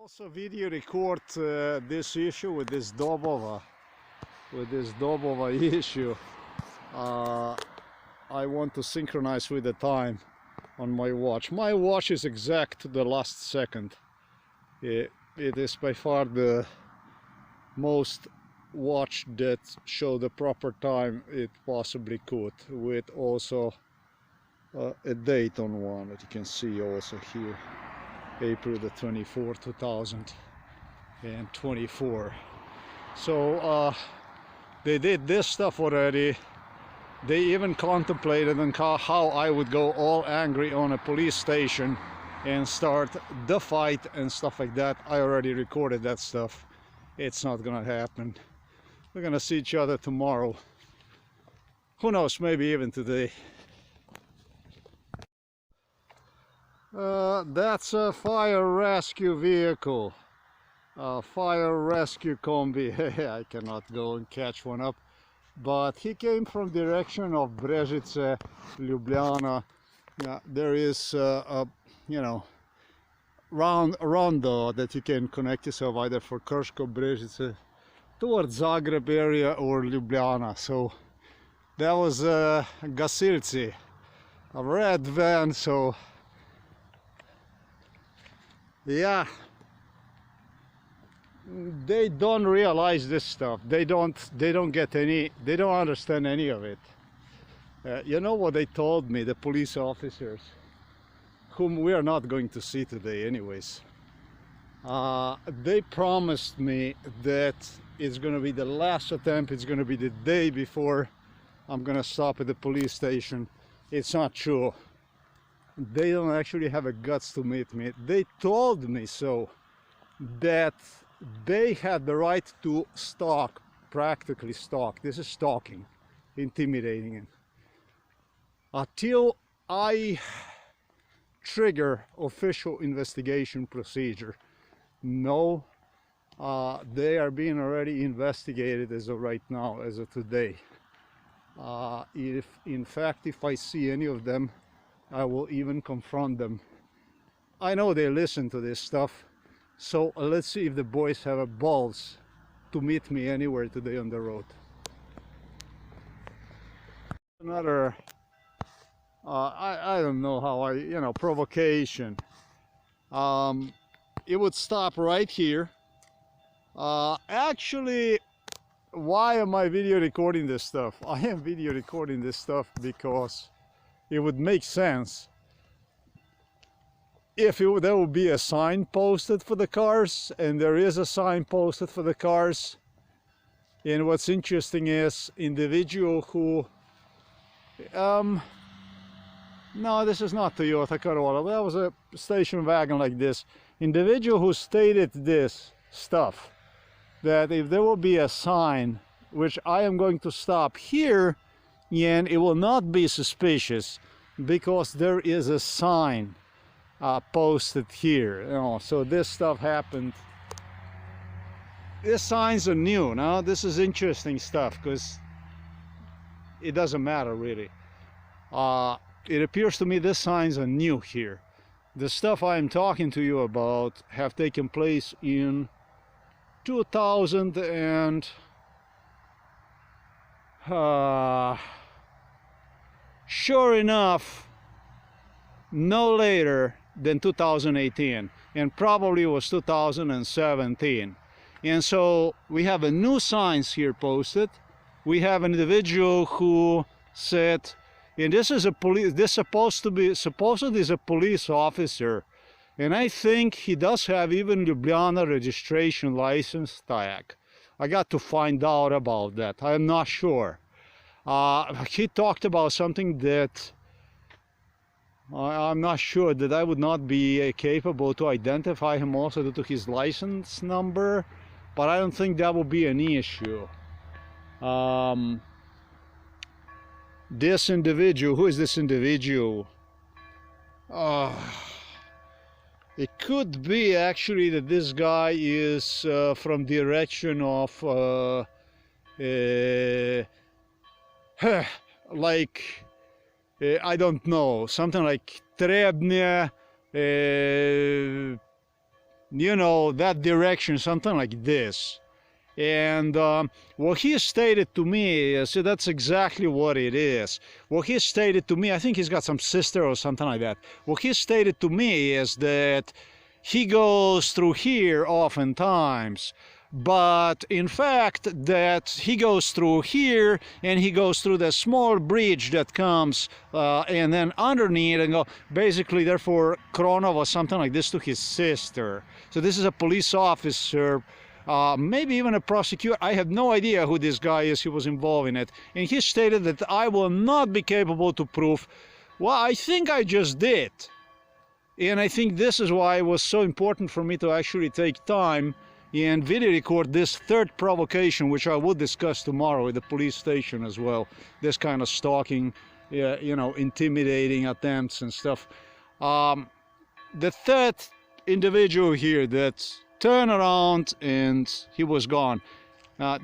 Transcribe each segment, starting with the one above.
Also video record this issue with this Dobova issue. I want to synchronize with the time on my watch. My watch is exact to the last second. It is by far the most watch that show the proper time it possibly could, with also a date on one that you can see also here, April the 24th, 2024. So they did this stuff already. They even contemplated on how I would go all angry on a police station and start the fight and stuff like that. I already recorded that stuff. It's not gonna happen. We're gonna see each other tomorrow. Who knows, maybe even today. That's a fire rescue vehicle. Fire rescue combi. I cannot go and catch one up. But he came from direction of Brežice, Ljubljana. Yeah, there is a rondo that you can connect yourself either for Krško, Brežice, towards Zagreb area or Ljubljana. So that was Gasilci, a red van. So yeah, they don't realize this stuff. They don't understand any of it. You know what they told me, the police officers, whom we are not going to see today anyways. They promised me that it's going to be the last attempt. It's going to be the day before I'm going to stop at the police station. It's not true. They don't actually have the guts to meet me. They told me so, that they had the right to stalk, practically stalk. This is stalking, intimidating him. Until I trigger official investigation procedure. No, they are being already investigated as of right now, as of today. If in fact, if I see any of them, I will even confront them. I know they listen to this stuff, so let's see if the boys have a balls to meet me anywhere today on the road. Another, I don't know how provocation. It would stop right here. Actually, why am I video recording this stuff? I am video recording this stuff because it would make sense if there would be a sign posted for the cars, and there is a sign posted for the cars. And what's interesting is individual who no, this is not Toyota Corolla, that was a station wagon like this. Individual who stated this stuff, that if there will be a sign which I am going to stop here, and it will not be suspicious because there is a sign posted here. So this stuff happened. These signs are new. Now this is interesting stuff because it doesn't matter really. It appears to me these signs are new here. The stuff I am talking to you about have taken place in 2000 and sure enough, no later than 2018, and probably was 2017. And so we have a new signs here posted. We have an individual who said, and this is a police, this supposedly is a police officer, and I think he does have even Ljubljana registration license tag. I got to find out about that. I'm not sure. He talked about something that I'm not sure that I would not be capable to identify him also due to his license number, but I don't think that would be an issue. This individual, who is this individual? It could be actually that this guy is from direction of like I don't know, something like Trebnje, you know, that direction, something like this. And what he stated to me is, so that's exactly what it is. What he stated to me, I think he's got some sister or something like that. What he stated to me is that he goes through here oftentimes, but in fact that he goes through here and he goes through the small bridge that comes and then underneath and go basically therefore Kronov or something like this to his sister. So this is a police officer, maybe even a prosecutor. I have no idea who this guy is. He was involved in it, and he stated that I will not be capable to prove. Well, I think I just did, and I think this is why it was so important for me to actually take time and video record this third provocation, which I will discuss tomorrow at the police station as well. This kind of stalking, you know, intimidating attempts and stuff. The third individual here that turned around and he was gone.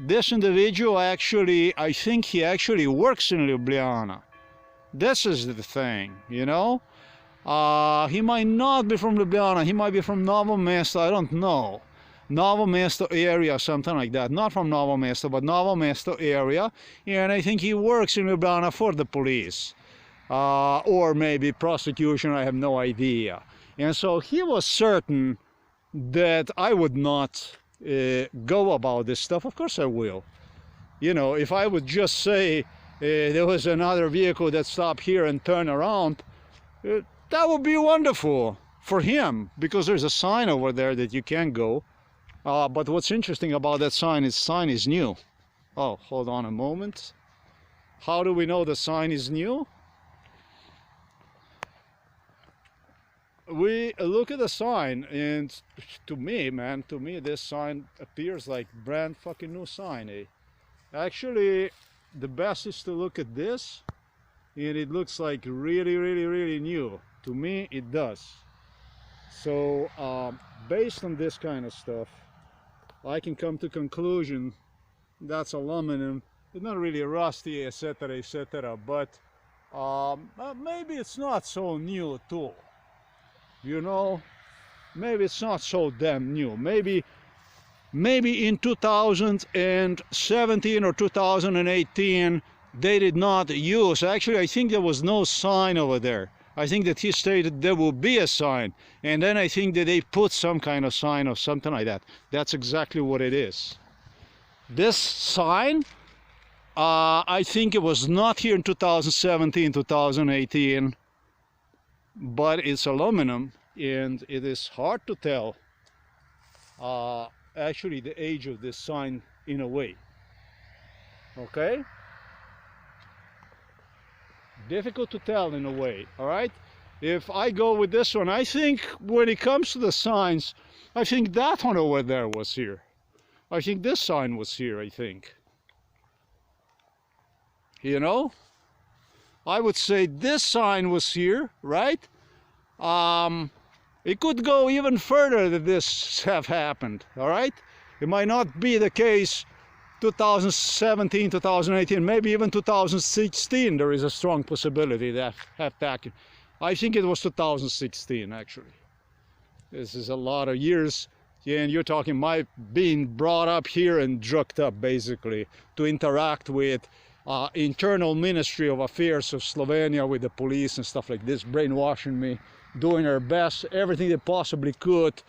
This individual actually, I think he actually works in Ljubljana. This is the thing, you know. He might not be from Ljubljana, he might be from Novo Mesto, I don't know. Novo Mesto area, something like that. Not from Novo Mesto, but Novo Mesto area. And I think he works in Ljubljana for the police. Or maybe prosecution, I have no idea. And so he was certain that I would not go about this stuff. Of course I will. You know, if I would just say there was another vehicle that stopped here and turned around, that would be wonderful for him, because there's a sign over there that you can't go. But what's interesting about that sign is new. Oh, hold on a moment. How do we know the sign is new? We look at the sign, and to me, man, to me this sign appears like brand fucking new sign, eh? Actually, the best is to look at this, and it looks like really new. To me, it does. So, based on this kind of stuff, I can come to conclusion that's aluminum. It's not really rusty, etc., but maybe it's not so new too. You know, maybe it's not so damn new. Maybe in 2017 or 2018 they did not use. Actually, I think there was no sign over there. I think that he stated there will be a sign, and then I think that they put some kind of sign or something like that. That's exactly what it is. This sign, I think it was not here in 2017, 2018, but it's aluminum, and it is hard to tell actually the age of this sign in a way. Okay? Difficult to tell in a way, all right? If I go with this one, I think when it comes to the signs, I think that one over there was here. I think this sign was here, I think. You know? I would say this sign was here, right? It could go even further that this have happened, all right? It might not be the case 2017, 2018, maybe even 2016, there is a strong possibility that happened. I think it was 2016, actually. This is a lot of years, and you're talking my being brought up here and drugged up, basically, to interact with internal Ministry of Affairs of Slovenia, with the police and stuff like this, brainwashing me, doing their best, everything they possibly could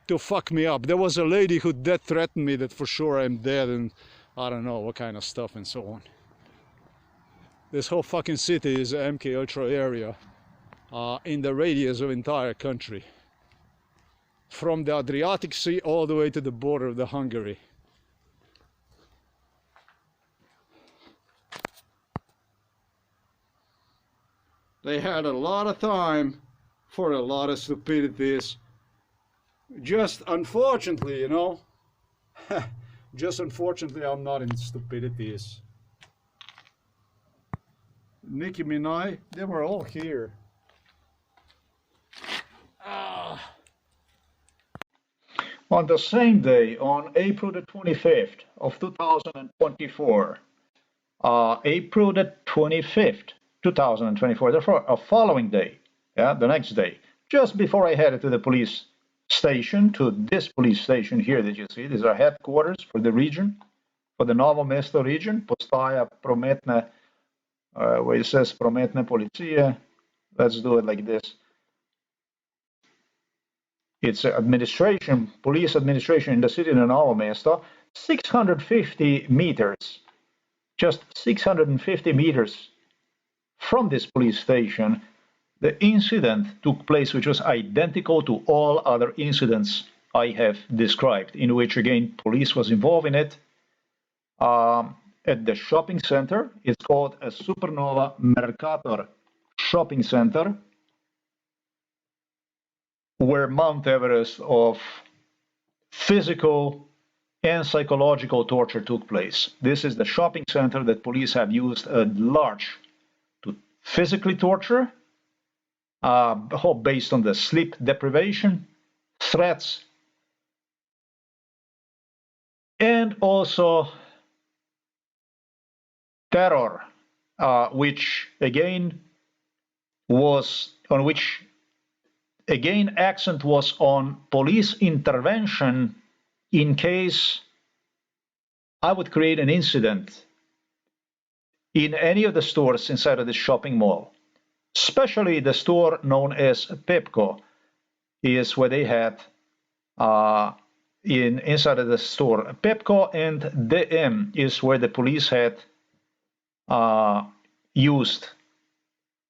to fuck me up. There was a lady who death threatened me that for sure I'm dead, and I don't know what kind of stuff and so on. This whole fucking city is an MK Ultra area in the radius of entire country, from the Adriatic Sea all the way to the border of the Hungary. They had a lot of time for a lot of stupidities. Just unfortunately, you know, just unfortunately I'm not in stupidities. Nicki Minaj, they were all here. On the same day, on April the 25th of 2024, April the 25th, 2024, therefore a following day, yeah, the next day, just before I headed to the police station to this police station here that you see. These are headquarters for the region, for the Novo Mesto region. Postaja prometna, where it says prometna policija. Let's do it like this. It's administration, police administration in the city of Novo Mesto. 650 meters, just 650 meters from this police station, the incident took place, which was identical to all other incidents I have described, in which, again, police was involved in it. At the shopping center, it's called a Supernova Mercator shopping center, where Mount Everest of physical and psychological torture took place. This is the shopping center that police have used at large to physically torture, based on the sleep deprivation, threats, and also terror, which again accent was on police intervention in case I would create an incident in any of the stores inside of the shopping mall, especially the store known as Pepco, is where they had inside of the store. Pepco and DM is where the police had used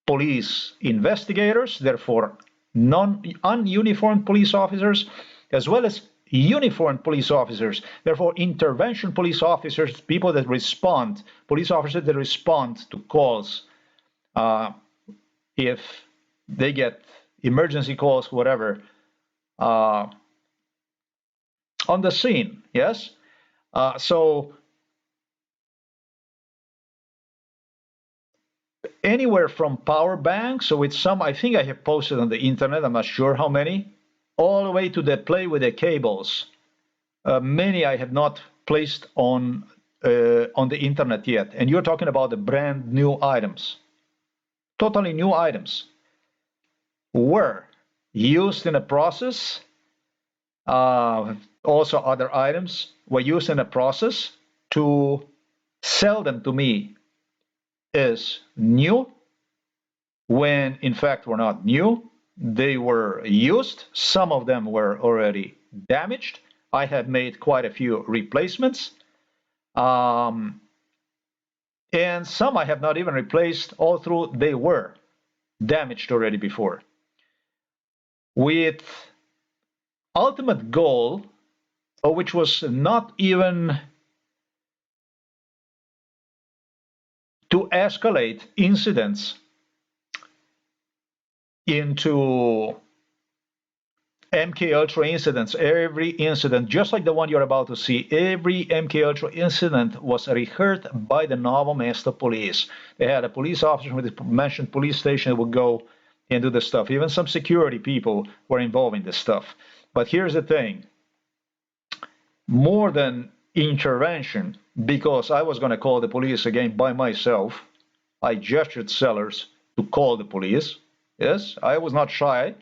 police investigators, therefore ununiformed police officers, as well as uniformed police officers, therefore intervention police officers, people that respond, police officers that respond to calls if they get emergency calls, whatever, on the scene. Yes, so anywhere from power banks, so it's some, I think I have posted on the internet, I'm not sure how many, all the way to the play with the cables. Many I have not placed on the internet yet, and you're talking about the brand new items, totally new items, were used in a process. Also other items were used in a process to sell them to me as new, when in fact were not new. They were used. Some of them were already damaged. I had made quite a few replacements. And some I have not even replaced, all through they were damaged already before. With ultimate goal, which was not even to escalate incidents into MK Ultra incidents. Every incident, just like the one you're about to see, every MK Ultra incident was rehearsed by the Novo Mesto police. They had a police officer with the mentioned police station that would go and do the stuff. Even some security people were involved in this stuff. But here's the thing. More than intervention, because I was going to call the police again by myself, I gestured sellers to call the police. Yes, I was not shy.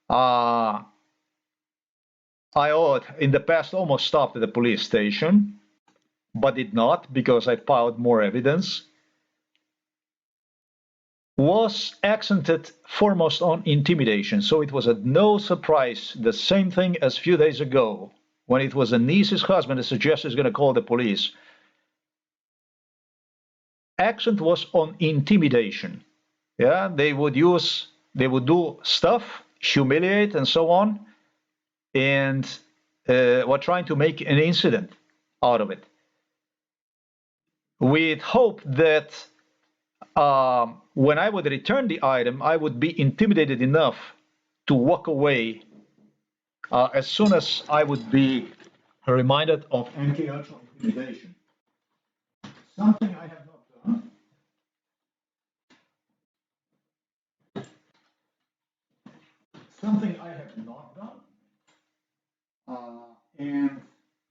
I in the past almost stopped at the police station, but did not, because I piled more evidence. Was accented foremost on intimidation. So it was no surprise, the same thing as a few days ago, when it was Anice's husband that suggested he's going to call the police. Accent was on intimidation. Yeah, they would do stuff, humiliate and so on, and were trying to make an incident out of it, with hope that when I would return the item, I would be intimidated enough to walk away as soon as I would be reminded of MK Ultra intimidation. Something I have not done. Something I have not done. And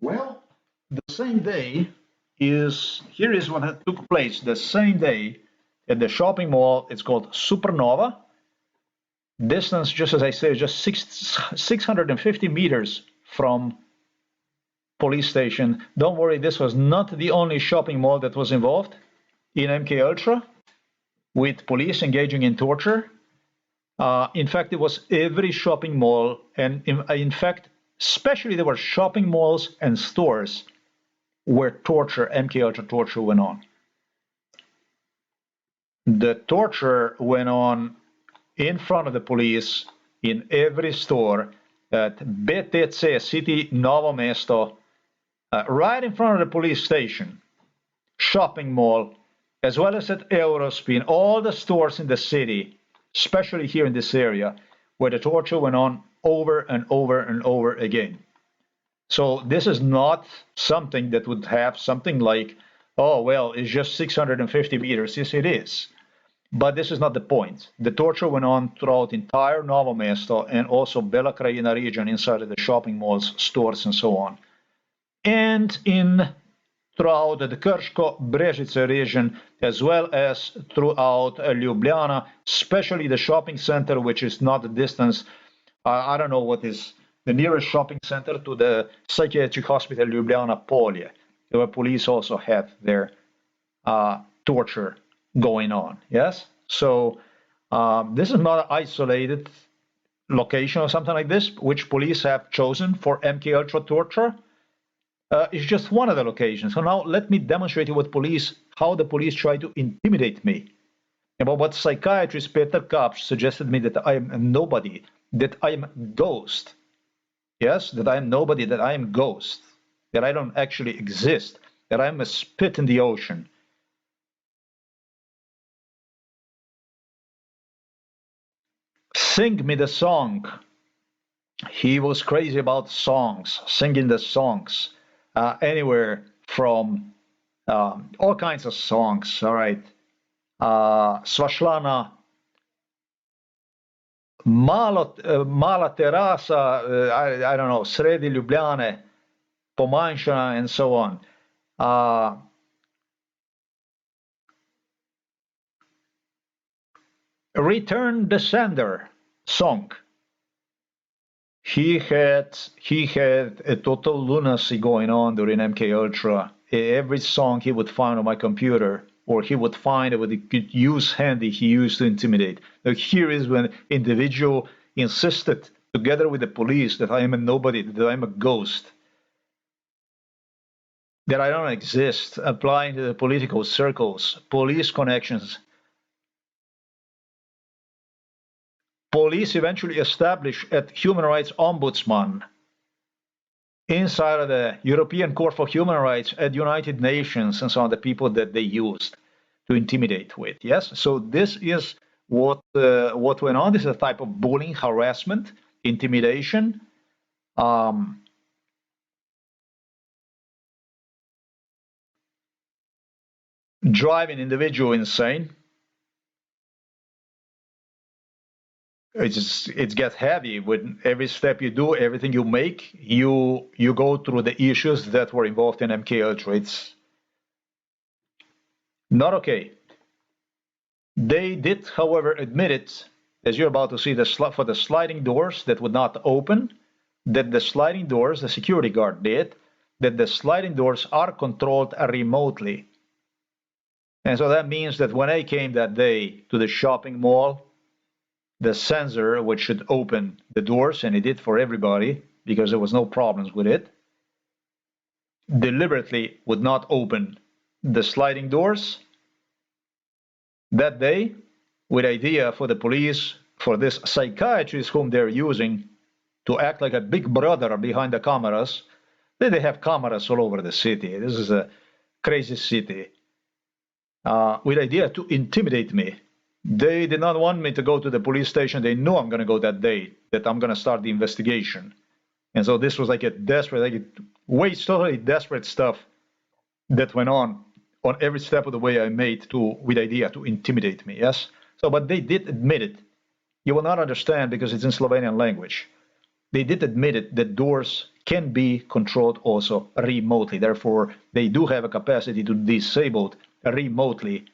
well, the same day here is what took place the same day at the shopping mall. It's called Supernova. Distance, just as I said, just 650 meters from police station. Don't worry, this was not the only shopping mall that was involved in MK Ultra with police engaging in torture. In fact, it was every shopping mall, and in fact, especially there were shopping malls and stores where torture, MK Ultra torture, went on. The torture went on in front of the police in every store at BTC City Novo Mesto, right in front of the police station, shopping mall, as well as at Eurospin, all the stores in the city, especially here in this area, where the torture went on over and over and over again. So this is not something that would have something like, oh, well, it's just 650 meters. Yes, it is. But this is not the point. The torture went on throughout entire Novo Mesto and also Bela Krajina region inside of the shopping malls, stores, and so on. And throughout the Krško-Brežice region, as well as throughout Ljubljana, especially the shopping center, which is not the distance. I don't know what is the nearest shopping center to the psychiatric hospital Ljubljana Polje, where police also had their torture going on. Yes, so this is not an isolated location or something like this, which police have chosen for MK Ultra torture. It's just one of the locations. So now let me demonstrate you how the police try to intimidate me. About what psychiatrist Peter Kapsch suggested me that I am a nobody, that I am a ghost. Yes, that I am nobody, that I am a ghost, that I don't actually exist, that I am a spit in the ocean. Sing me the song. He was crazy about songs, singing the songs. Anywhere from all kinds of songs, all right. Svašlana, Mala terasa, I don't know, Sredi Ljubljane, Pomanjšana, and so on. Return the Sender song. He had a total lunacy going on during MK Ultra. Every song he would find on my computer, or he would find what he could use handy, he used to intimidate. Now here is when individual insisted, together with the police, that I am a nobody, that I am a ghost, that I don't exist, applying to the political circles, police connections. Police eventually established a human rights ombudsman inside of the European Court for Human Rights at United Nations, and so on, the people that they used to intimidate with. Yes, so this is what went on. This is a type of bullying, harassment, intimidation. Driving individual insane. It gets heavy with every step you do, everything you make, you go through the issues that were involved in MK Ultra. It's not okay. They did, however, admit it, as you're about to see, for the sliding doors that would not open, that the sliding doors, the security guard did, that the sliding doors are controlled remotely. And so that means that when I came that day to the shopping mall, the sensor, which should open the doors, and it did for everybody because there was no problems with it, deliberately would not open the sliding doors. That day, with idea for the police, for this psychiatrist whom they're using to act like a big brother behind the cameras, they have cameras all over the city. This is a crazy city. With idea to intimidate me. They did not want me to go to the police station. They knew I'm going to go that day, that I'm going to start the investigation. And so this was like a desperate, totally desperate stuff that went on every step of the way I made with idea to intimidate me, yes? So, but they did admit it. You will not understand because it's in Slovenian language. They did admit it that doors can be controlled also remotely. Therefore, they do have a capacity to disable remotely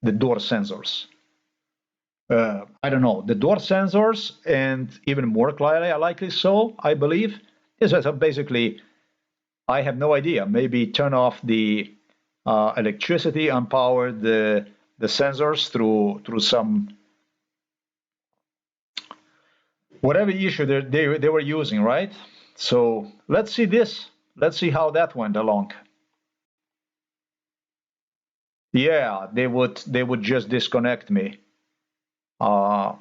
the door sensors. I don't know, the door sensors, and even more likely so, I believe, is that basically, I have no idea. Maybe turn off the electricity, unpower the sensors through some whatever issue they were using, right? So let's see this. Let's see how that went along. Yeah, they would just disconnect me. The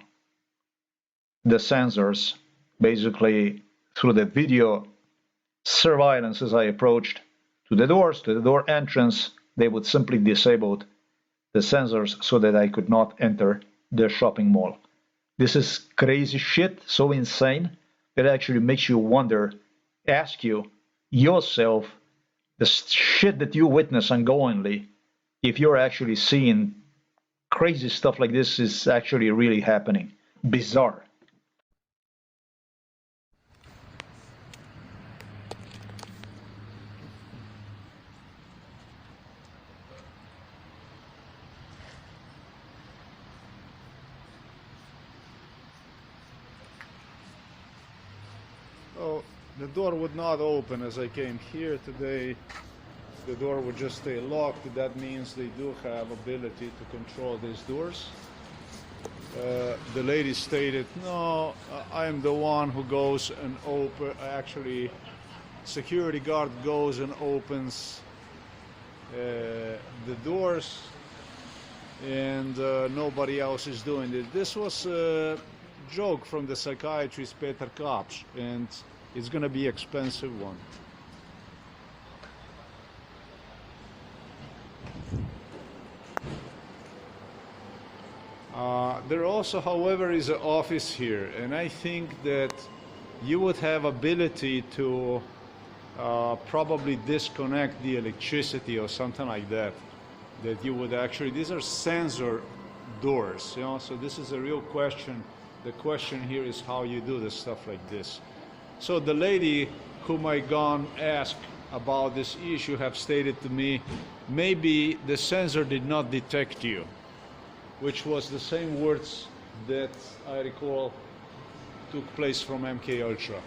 sensors, basically through the video surveillance as I approached to the door entrance, they would simply disable the sensors so that I could not enter the shopping mall. This is crazy shit, so insane that it actually makes you wonder, ask you yourself, the shit that you witness ongoingly, if you're actually seeing crazy stuff like this is actually really happening. Bizarre. Oh, the door would not open as I came here today. The door would just stay locked. That means they do have ability to control these doors. The lady stated, no, I'm the one who goes and actually security guard goes and opens the doors, and nobody else is doing it. This was a joke from the psychiatrist Peter Kapsch, and it's going to be an expensive one. There also, however, is an office here, and I think that you would have ability to probably disconnect the electricity or something like that. That you would actually, these are sensor doors, you know, so this is a real question. The question here is how you do this stuff like this. So the lady whom I gone ask about this issue have stated to me, maybe the sensor did not detect you, which was the same words that I recall took place from MK Ultra.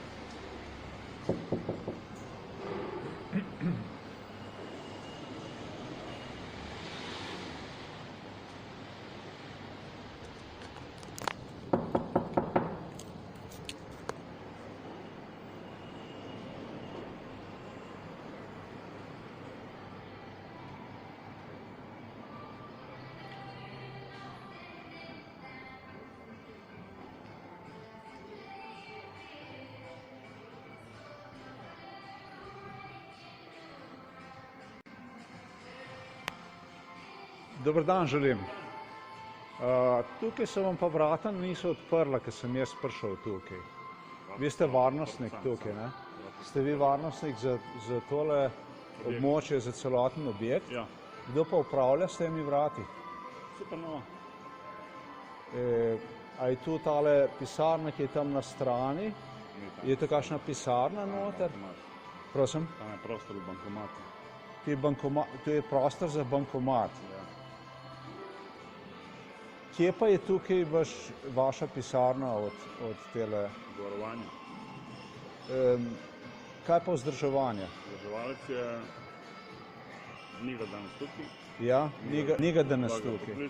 Dober dan želim. Tukaj se vam pa vrata niso odprla, ker sem jaz prišel tukaj. Vi ste varnostnik tukaj, ne? Ste vi varnostnik za tole območje, za celoten objekt? Ja. Kdo pa upravlja s temi vrati? Supernova. A je tu tale pisarna, ki je tam na strani? Je to kakšna pisarna noter? Prosim? Tam je prostor v bankomatu. Tu je prostor za bankomat. Ja. Kje pa je tukaj vaša pisarna od tele? Zavarovanje. Kaj pa vzdrževanje? Vzdrževalec je ni ga danes tukaj. Ja, ni ga danes tukaj.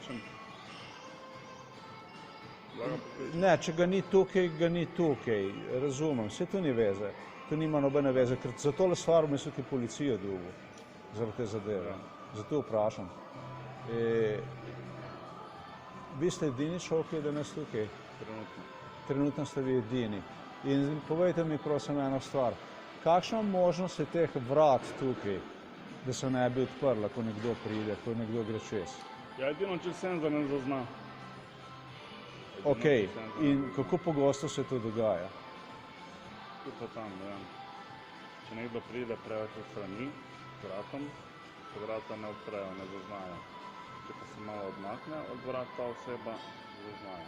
Ne, če ga ni tukaj, ga ni tukaj. Razumem, vse to ni veze. To nima nobene veze, ker za tole stvar mi so tukaj policijo dolgo. Zaradi te zadeve. Zato vprašam. Vi ste edini človek, ki je danes tukaj? Trenutno. Trenutno ste vi edini. In povejte mi prosim eno stvar. Kakšna možnost je teh vrat tukaj, da se ne bi odprla, ko nekdo pride, ko nekdo gre čez? Ja, edino, če senzor ne zazna. Ok, in kako pogosto se to dogaja? Tu pa tam, ne vem. Če nekdo pride preveč od strani, z vratom, se vrata ne odprejo, ne zaznajo. Če pa se malo odmakne od vrat ta oseba, zaznajo.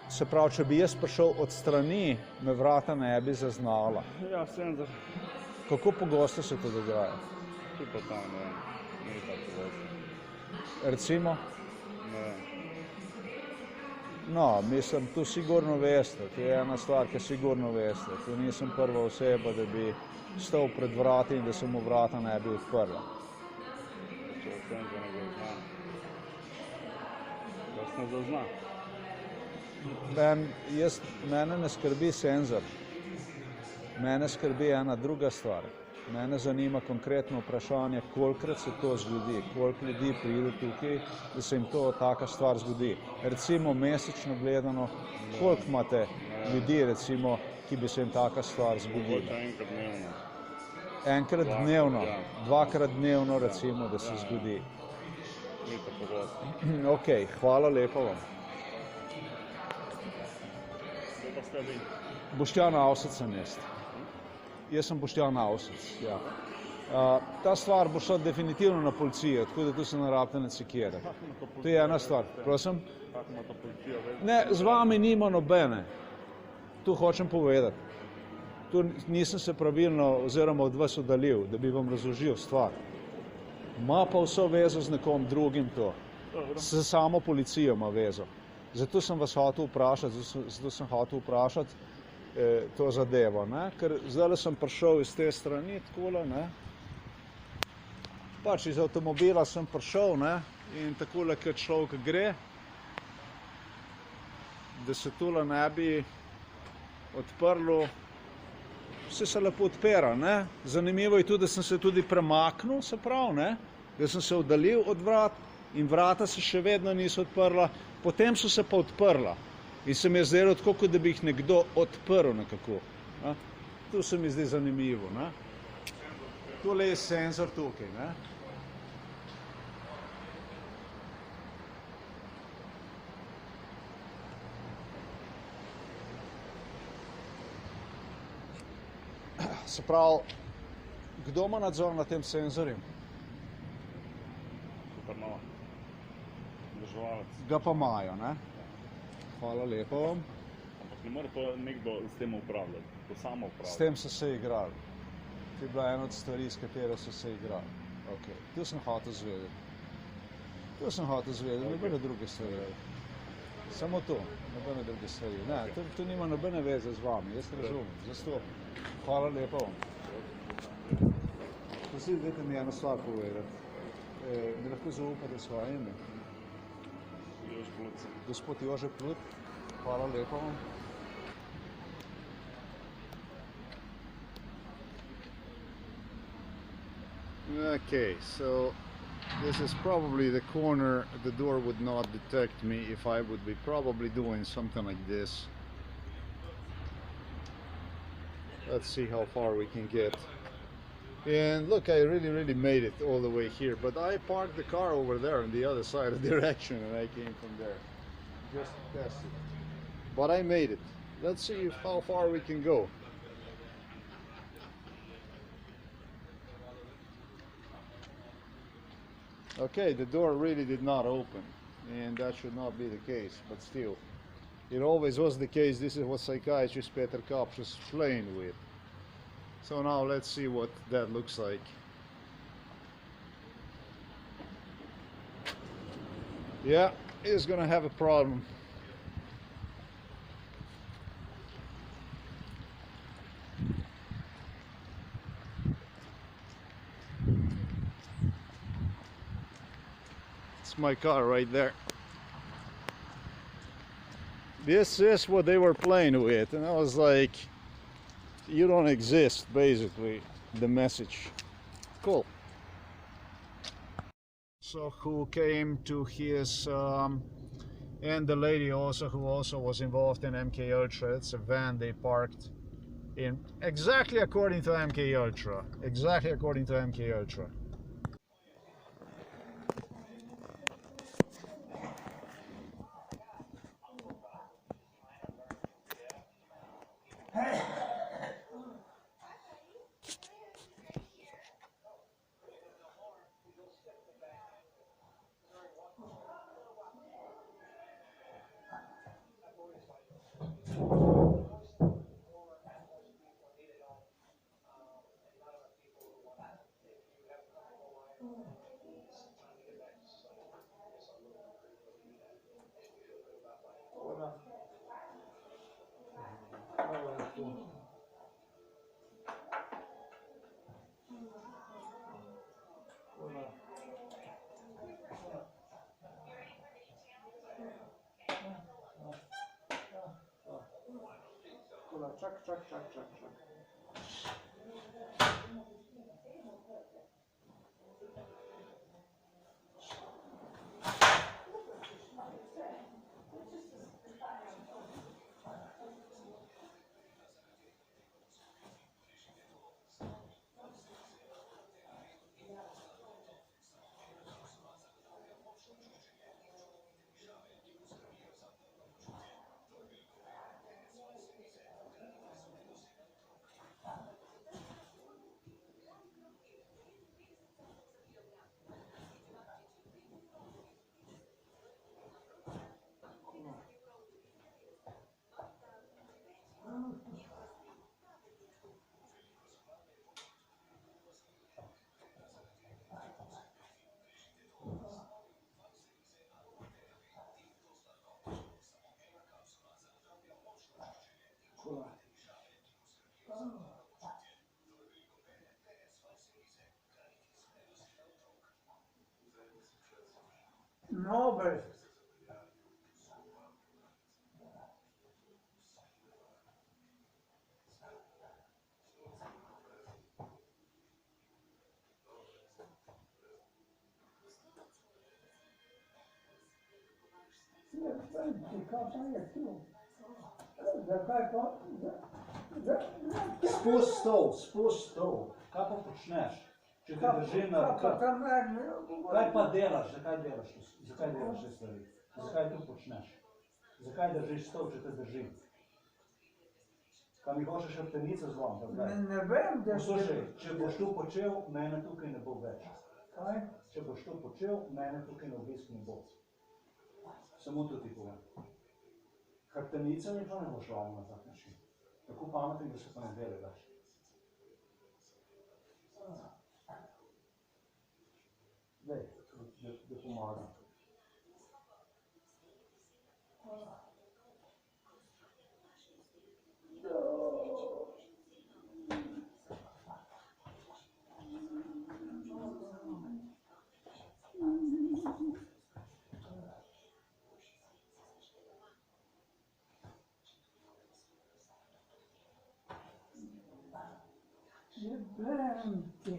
Se pravi, če bi jaz prišel od strani, me vrata ne bi zaznala. Ja, senzor. Kako pogosto se to dogaja? Tu pa tam, ne vem. Ni tako pogosto. Recimo? Ne vem. No, mislim, to sigurno veste, to je ena stvar, ki sigurno veste. To nisem prva oseba, da bi stal pred vrati in da se mu vrata ne bi odprla. Če senzor ne zazna. Jaz ne zazna. Mene ne skrbi senzor. Mene skrbi ena druga stvar. Mene zanima konkretno vprašanje, kolikrat se to zgodi, koliko ljudi pride tukaj, da se jim to taka stvar zgodi. Recimo mesečno gledano, koliko imate ljudi, recimo, ki bi se jim taka stvar zgodila? Enkrat dnevno. Enkrat dnevno, dvakrat dnevno recimo, da se zgodi. Ni to pogosto. Ok, hvala lepa vam. Kdo pa ste vi? Boštjan Avsec sem jaz. Jaz sem Boštjan Avsec, ja. Ta stvar bo šla definitivno na policijo, tako da tu se ne rabite ne sekirati. To je ena stvar. Prosim? Kako ima to policija veze? Ne, z vami nima nobene. Tu hočem povedati. Tu nisem se pravilno oziroma od vas oddalil, da bi vam razložil stvar. Ma pa vso vezo z nekom drugim to. S samo policijo ima vezo. Zato sem vas hotel vprašati, to zadevo, ne? Ker zdaj sem prišel iz te strani, takole, ne? Pač iz avtomobila sem prišel, ne? In takole, kot človek gre, da se tole ne bi odprlo, vse se lepo odpira, ne? Zanimivo je tudi, da sem se tudi premaknil, se pravi, ne? Da sem se oddaljil od vrat in vrata se še vedno niso odprla, potem so se pa odprla. In se mi je zdelo tako, kot da bi jih nekdo odprl nekako. Ne? To se mi zdi zanimivo. Ne? Tole je senzor tukaj. Ne? Se pravi, kdo ima nadzor nad tem senzorjem? Supernova. Državalec. Ga pa imajo, ne? Hvala lepa vam. Ampak ne more to nekdo s tem upravljati, to samo upravljati. S tem so se igrali. To je bila ena od stvari, s katero so se igrali. Ok, to sem hotel zvedeti. To sem hotel zvedeti, nobene druge stvari. Samo to, nobene druge stvari. Ne, to nima nobene veze z vami, jaz razumem. Zato, hvala lepa vam. Prosim, dajte mi eno stvar povedati. Mi lahko zaupate svoje ime? Gospod Jože Plut, hvala lepa vam. Okay, so this is probably the corner. The door would not detect me if I would be probably doing something like this. Let's see how far we can get. And look, I really made it all the way here, but I parked the car over there on the other side of the direction and I came from there. Just to test it. But I made it. Let's see how far we can go. Okay, the door really did not open, and that should not be the case, but still. It always was the case. This is what psychiatrist Peter Kops was playing with. So now let's see what that looks like. Yeah, he's gonna have a problem. It's my car right there. This is what they were playing with, and I was like, you don't exist, basically, the message. Cool. So who came to his, and the lady also, who also was involved in MK Ultra. It's a van they parked in, exactly according to MK Ultra. Exactly according to MK Ultra. Čak, čak, čak, čak, čak. Novel. Zakaj pa? Spusti stol. Kaj pa počneš? Če te držim na rokah. Kaj pa delaš? Zakaj delaš te stvari? Zakaj to počneš? Zakaj držiš stol, če te držim? Kaj mi hočeš hrbtenico zlomiti? Ne vem, da Poslušaj, če boš to počel, mene tukaj ne bo več. Kaj? Če boš to počel, mene tukaj na obisk ne bo. Samo to ti povem. Hrbtenica mi pa ne boš lomil na tak način. Tako pametno, da se pa ne delaš. Daj, da pomagam. Jebem ti.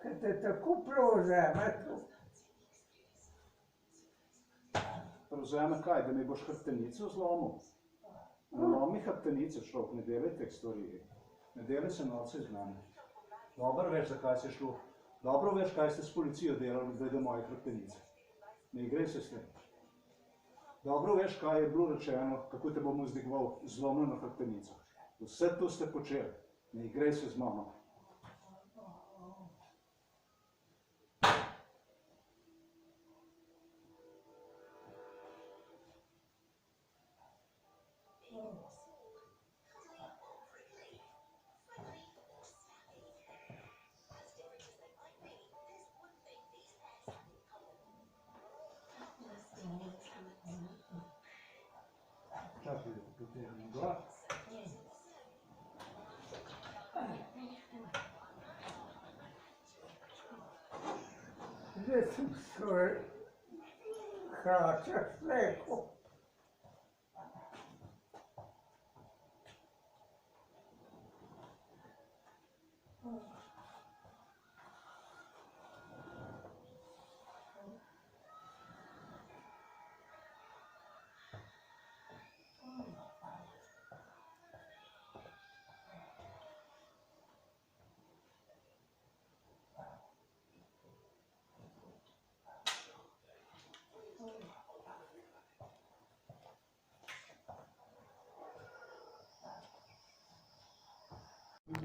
Kad te tako prevzeme to. Prevzeme kaj? Da mi boš hrbtenico zlomil? Ne lomi hrbtenice, človek, ne delaj teh stvari. Ne delaj se norca iz mene. Dobro veš, zakaj si šlo. Dobro veš, kaj ste s policijo delali glede moje hrbtenice. Ne igraj se s tem. Dobro veš, kaj je bilo rečeno, kako te bom vzdigoval zlomljeno hrbtenico. Vse to ste počeli. Ne igraj se z mano. Čakaj, da potegnem gor. Zdaj sem svoj hlača slekel.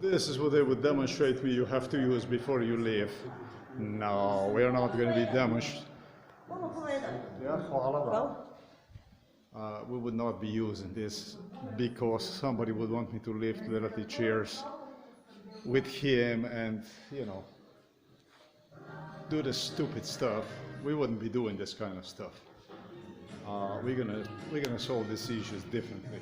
This is what they would demonstrate me you have to use before you leave. No, we are not going to be demonstrated. Yeah, we would not be using this because somebody would want me to lift the chairs with him and, you know, do the stupid stuff. We wouldn't be doing this kind of stuff. We're gonna solve these issues differently.